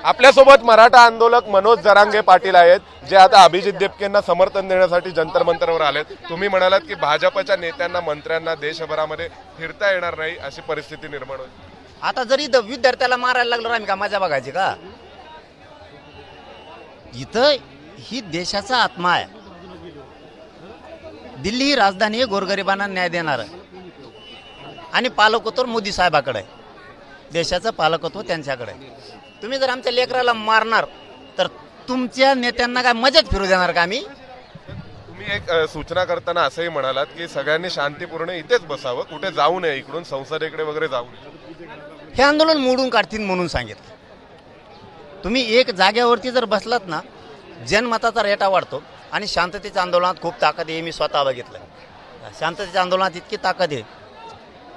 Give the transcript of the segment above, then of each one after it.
आपल्यासोबत मराठा आंदोलक मनोज जरांगे पाटील आहेत, जे आता अभिजित देपकेंना समर्थन देण्यासाठी जंतर मंतरवर आलेत. तुम्ही म्हणालात की भाजपच्या नेत्यांना मंत्र्यांना देशभरामध्ये फिरता येणार नाही अशी परिस्थिती निर्माण होईल. आता जरी विद्यार्थ्याला मारायला लागलो आम्ही का मजा बघायची का? इथं ही देशाचा आत्मा आहे. दिल्ली ही राजधानी आहे, गोरगरिबांना न्याय देणार आणि पालकत्व मोदी साहेबाकडे आहे. देशाचं पालकत्व त्यांच्याकडे आहे. तुम्ही जर आमच्या लेकराला मारणार तर तुमच्या नेत्यांना काय मजेत फिरू देणार का आम्ही? तुम्ही एक सूचना करताना असंही म्हणालात की सगळ्यांनी शांतीपूर्ण इथेच बसावं, कुठे जाऊ नये, इकडून संसदेकडे वगैरे जाऊ नये. हे आंदोलन मोडून काढतील म्हणून सांगितलं. तुम्ही एक जाग्यावरती जर बसलात ना, जनमताचा रेटा वाढतो आणि शांततेच्या आंदोलनात खूप ताकद आहे. मी स्वतः बघितलं. शांततेच्या आंदोलनात इतकी ताकद आहे,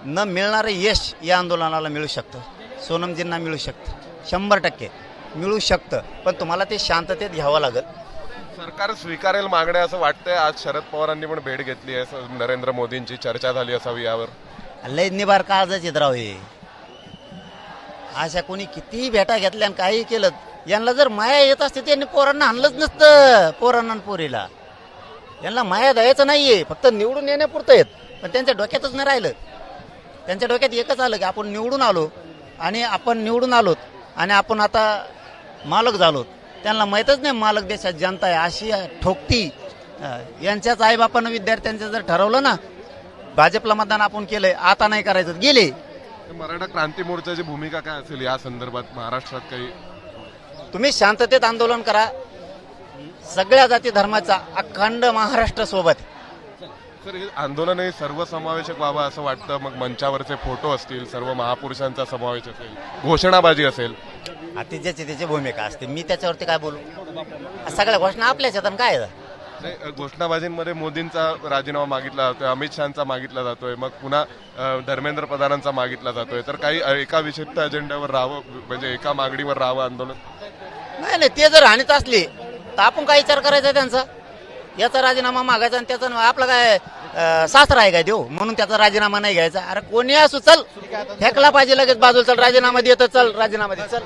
न मिळणारं यश या आंदोलनाला मिळू शकतं. सोनमजींना मिळू शकतं, 100% मिळू शकतं, पण तुम्हाला ते शांततेत घ्यावं लागेल. सरकार स्वीकारेल मागण्या असं वाटतंय. आज शरद पवारांनी पण भेट घेतली आहे, नरेंद्र मोदींची चर्चा झाली असावी यावर. लय निबार काळजाच राव हे. अशा कोणी कितीही भेटा घेतल्या आणि काही केलं, यांना जर माया येत असते त्यांनी पोरांना आणलंच नसतं. पोरांना पोरीला यांना माया द्यायचं नाहीये, फक्त निवडून येण्यापुरतं येत. पण त्यांच्या डोक्यातच नाही राहिलं. त्यांच्या डोक्यात एकच आलं की आपण निवडून आलो आणि आपण आता मालक झालो. त्यांना माहीतच नाही मालक देशात जनता आहे अशी ठोकती. यांच्याच आईबापानं विद्यार्थ्यांचं जर ठरवलं ना, भाजपला मतदान आपण केलंय, आता नाही करायचं, गेले. मराठा क्रांती मोर्चाची भूमिका काय असेल या संदर्भात महाराष्ट्रात? काही तुम्ही शांततेत आंदोलन करा. सगळ्या जाती धर्माचा अखंड महाराष्ट्र सोबत. सर, हे आंदोलन हे सर्वसमावेशक व्हावं असं वाटतं. मग मंचावरचे फोटो असतील, सर्व महापुरुषांचा समावेश असेल, घोषणाबाजी असेल. आता ज्याची त्याची भूमिका असते, मी त्याच्यावरती काय बोलू? सगळ्या घोषणा आपल्याच आहेत. काय नाही, घोषणाबाजींमध्ये मोदींचा राजीनामा मागितला जातोय, अमित शहाचा मागितला जातोय, मग पुन्हा धर्मेंद्र प्रधानांचा मागितला जातोय. तर काही एका विशिष्ट अजेंड्यावर राहावं, म्हणजे एका मागणीवर राहावं आंदोलन? नाही, ते जर आणत असले तर आपण काय विचार करायचा त्यांचा? याचा राजीनामा मागायचा आणि त्याचा आपला काय सासरा आहे काय देऊ म्हणून त्याचा राजीनामा नाही घ्यायचा? अरे कोणी असू, चल फेकला पाहिजे लगेच बाजूला, चल राजीनामा देत, चल राजीनामा दे, चल.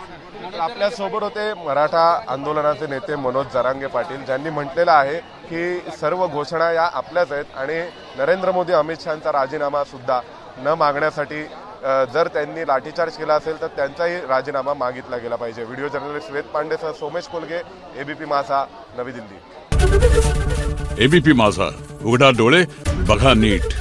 आपल्या सोबत होते मराठा आंदोलनाचे नेते मनोज जरांगे पाटील, ज्यांनी म्हटलेलं आहे की सर्व घोषणा या आपल्याच आहेत आणि नरेंद्र मोदी अमित शहाचा राजीनामा सुद्धा न मागण्यासाठी जर त्यांनी लाठीचार्ज केला असेल तर त्यांचाही राजीनामा मागितला गेला पाहिजे. व्हिडिओ जर्नलिस्ट श्वेत पांडेसह सोमेश कोलगे, एबीपी माझा, नवी दिल्ली. एबीपी माझा, उघडा डोळे बघा नीट.